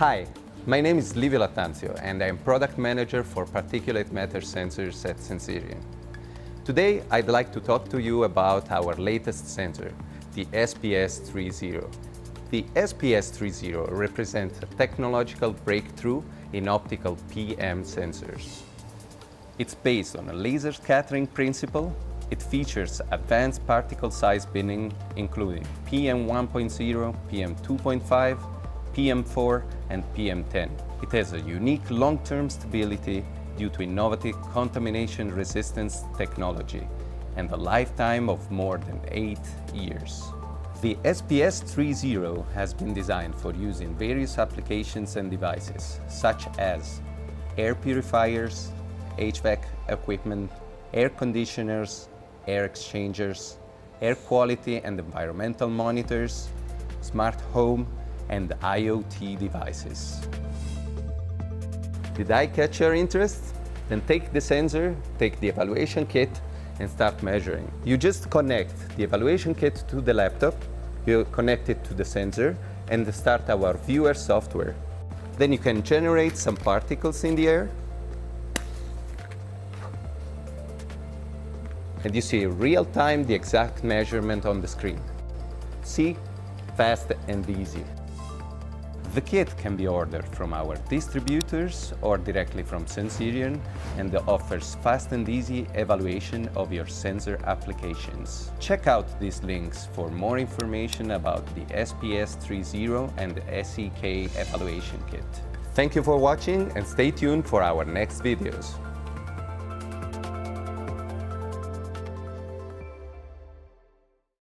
Hi, my name is Livio Lattanzio and I am Product Manager for Particulate Matter Sensors at Sensirion. Today I'd like to talk to you about our latest sensor, the SPS-30. The SPS-30 represents a technological breakthrough in optical PM sensors. It's based on a laser scattering principle. It features advanced particle size binning, including PM1.0, PM2.5, PM4 and PM10. It has a unique long-term stability due to innovative contamination resistance technology and a lifetime of more than 8 years. The SPS-30 has been designed for use in various applications and devices, such as air purifiers, HVAC equipment, air conditioners, air exchangers, air quality and environmental monitors, smart home, and IoT devices. Did I catch your interest? Then take the sensor, take the evaluation kit, and start measuring. You just connect the evaluation kit to the laptop, you connect it to the sensor, and start our viewer software. Then you can generate some particles in the air, and you see real-time the exact measurement on the screen. See? Fast and easy. The kit can be ordered from our distributors or directly from Sensirion and offers fast and easy evaluation of your sensor applications. Check out these links for more information about the SPS-30 and the SEK evaluation kit. Thank you for watching and stay tuned for our next videos.